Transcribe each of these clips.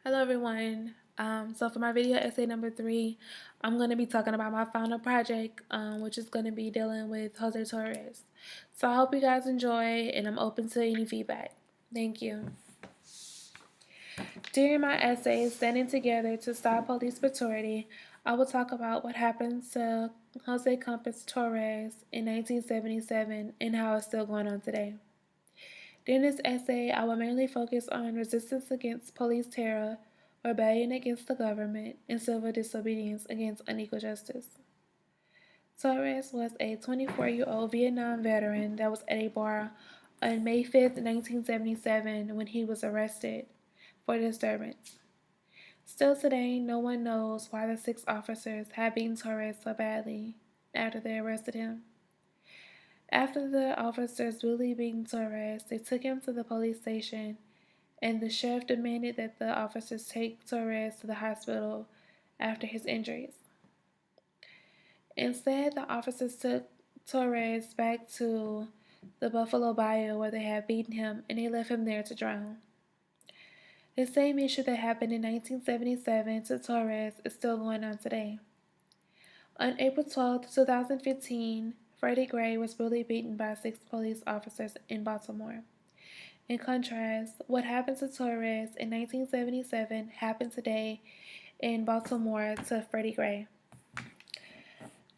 Hello everyone. So for my video essay number 3, I'm going to be talking about my final project, which is going to be dealing with Jose Torres. So I hope you guys enjoy, and I'm open to any feedback. Thank you. During my essay, Standing Together to Stop Police Brutality, I will talk about what happened to Jose Campos Torres in 1977 and how it's still going on today. During this essay, I will mainly focus on resistance against police terror, rebellion against the government, and civil disobedience against unequal justice. Torres was a 24-year-old Vietnam veteran that was at a bar on May 5, 1977, when he was arrested for disturbance. Still today, no one knows why the 6 officers had beaten Torres so badly after they arrested him. After the officers brutally beaten Torres, they took him to the police station, and the sheriff demanded that the officers take Torres to the hospital after his injuries. Instead, the officers took Torres back to the Buffalo Bayou where they had beaten him, and they left him there to drown. The same issue that happened in 1977 to Torres is still going on today. On April 12, 2015, Freddie Gray was brutally beaten by 6 police officers in Baltimore. In contrast, what happened to Torres in 1977 happened today in Baltimore to Freddie Gray.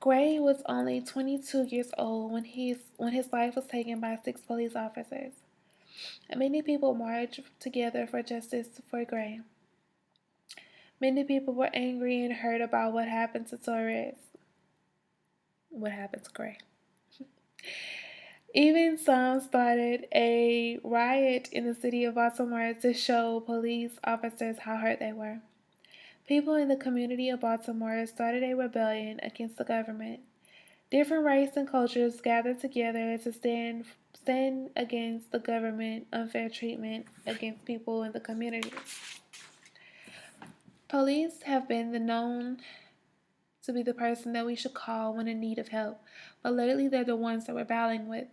Gray was only 22 years old when his life was taken by 6 police officers. Many people marched together for justice for Gray. Many people were angry and hurt about what happened to Torres. What happened to Gray? Even some started a riot in the city of Baltimore to show police officers how hurt they were. People in the community of Baltimore started a rebellion against the government. Different races and cultures gathered together to stand against the government unfair treatment against people in the community. Police have been known to be the person that we should call when in need of help, but lately they're the ones that we're battling with.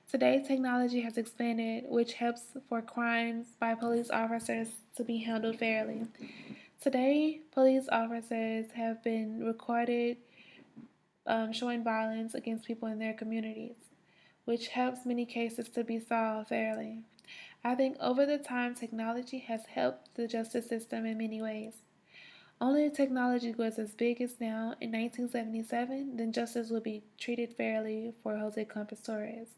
Today, technology has expanded, which helps for crimes by police officers to be handled fairly. Today, police officers have been recorded showing violence against people in their communities, which helps many cases to be solved fairly. I think over the time, technology has helped the justice system in many ways. Only if technology was as big as now in 1977, then justice would be treated fairly for Jose Campos Torres.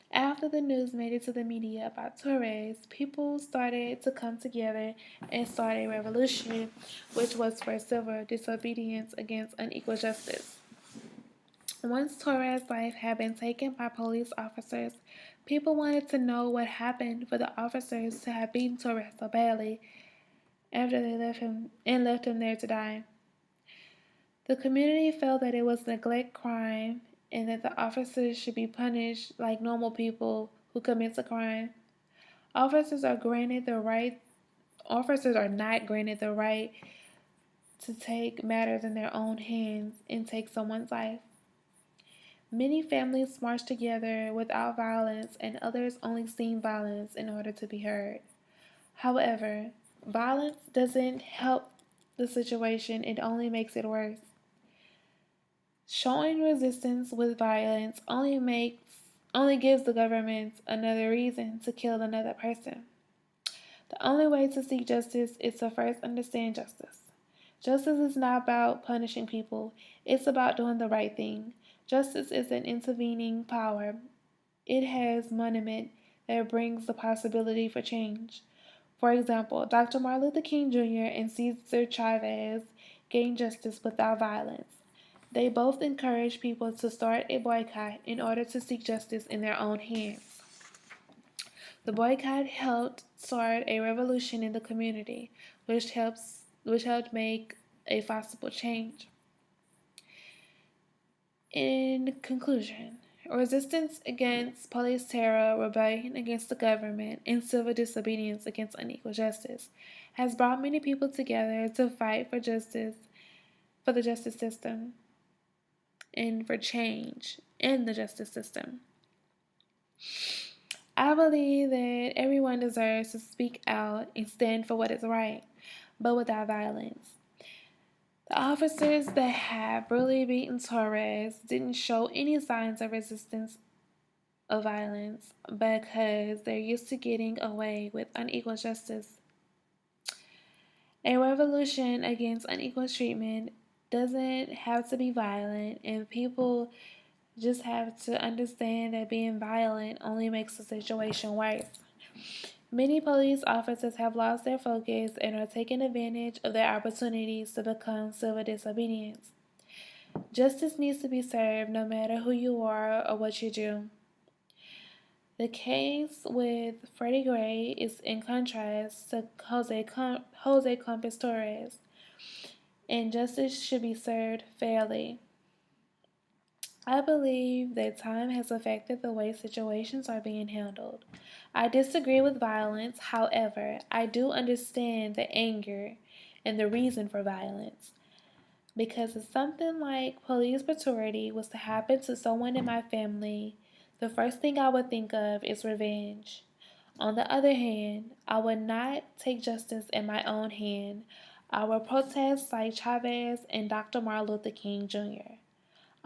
After the news made it to the media about Torres, people started to come together and start a revolution, which was for civil disobedience against unequal justice. Once Torres' life had been taken by police officers, people wanted to know what happened for the officers to have beaten Torres so badly after they left him there to die. The community felt that it was a neglect crime and that the officers should be punished like normal people who commit a crime. Officers are not granted the right to take matters in their own hands and take someone's life. Many families marched together without violence, and others only seen violence in order to be heard. However, violence doesn't help the situation, it only makes it worse. Showing resistance with violence only gives the government another reason to kill another person. The only way to seek justice is to first understand justice. Justice is not about punishing people, it's about doing the right thing. Justice is an intervening power. It has monument that brings the possibility for change. For example, Dr. Martin Luther King Jr. and Cesar Chavez gained justice without violence. They both encouraged people to start a boycott in order to seek justice in their own hands. The boycott helped start a revolution in the community, which helped make a possible change. In conclusion, resistance against police terror, rebellion against the government, and civil disobedience against unequal justice has brought many people together to fight for justice, for the justice system, and for change in the justice system. I believe that everyone deserves to speak out and stand for what is right, but without violence. The officers that had brutally beaten Torres didn't show any signs of resistance of violence because they're used to getting away with unequal justice. A revolution against unequal treatment doesn't have to be violent, and people just have to understand that being violent only makes the situation worse. Many police officers have lost their focus and are taking advantage of their opportunities to become civil disobedience. Justice needs to be served no matter who you are or what you do. The case with Freddie Gray is in contrast to Jose Campos Torres, and justice should be served fairly. I believe that time has affected the way situations are being handled. I disagree with violence, however, I do understand the anger and the reason for violence. Because if something like police brutality was to happen to someone in my family, the first thing I would think of is revenge. On the other hand, I would not take justice in my own hand. I would protest like Chavez and Dr. Martin Luther King Jr.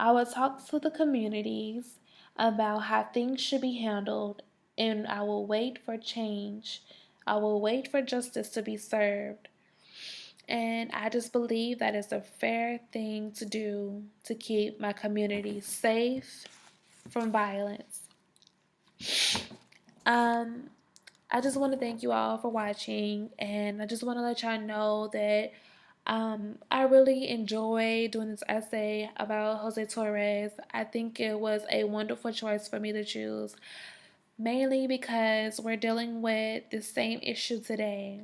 I will talk to the communities about how things should be handled, and I will wait for change. I will wait for justice to be served. And I just believe that is a fair thing to do to keep my community safe from violence. Um, I just want to thank you all for watching, and I just want to let y'all know that I really enjoy doing this essay about Jose Torres. I think it was a wonderful choice for me to choose, mainly because we're dealing with the same issue today.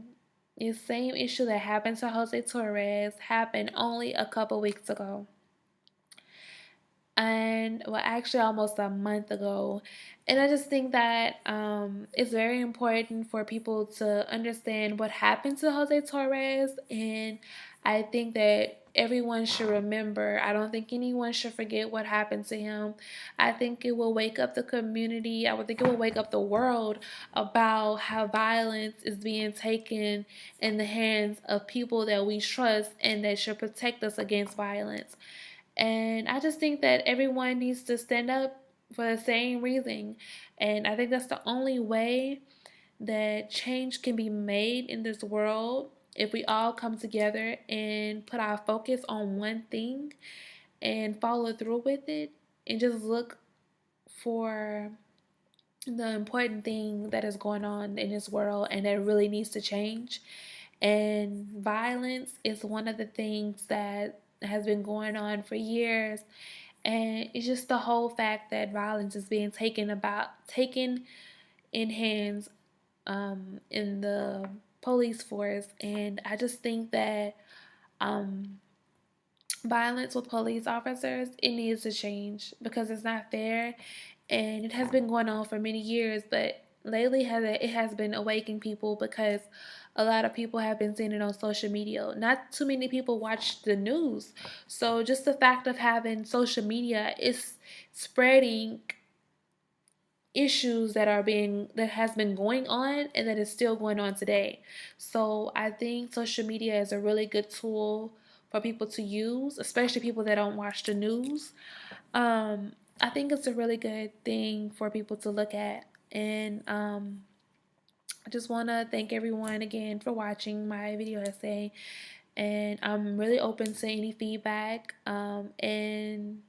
The same issue that happened to Jose Torres happened only a couple weeks ago. And well, actually almost a month ago. And I just think that it's very important for people to understand what happened to Jose Torres. And I think that everyone should remember. I don't think anyone should forget what happened to him. I think it will wake up the community. I would think it will wake up the world about how violence is being taken in the hands of people that we trust and that should protect us against violence. And I just think that everyone needs to stand up for the same reason. And I think that's the only way that change can be made in this world, if we all come together and put our focus on one thing and follow through with it and just look for the important thing that is going on in this world and that really needs to change. And violence is one of the things that has been going on for years. And it's just the whole fact that violence is being taken in hands in the police force. And I just think that um, violence with police officers, it needs to change because it's not fair, and it has been going on for many years. But lately, it has been awakening people because a lot of people have been seeing it on social media. Not too many people watch the news, so just the fact of having social media is spreading issues that has been going on and that is still going on today. So I think social media is a really good tool for people to use, especially people that don't watch the news. I think it's a really good thing for people to look at. And I just want to thank everyone again for watching my video essay. And I'm really open to any feedback. And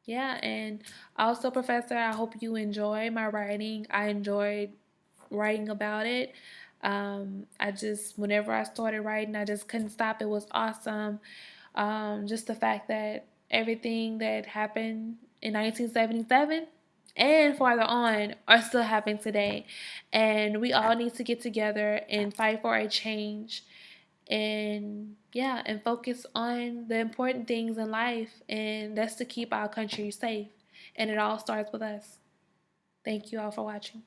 yeah, and also, Professor, I hope you enjoy my writing. I enjoyed writing about it. Whenever I started writing, I just couldn't stop. It was awesome. Just the fact that everything that happened in 1977 and farther on are still happening today. And we all need to get together and fight for a change, and yeah, and focus on the important things in life, and that's to keep our country safe. And it all starts with us. Thank you all for watching.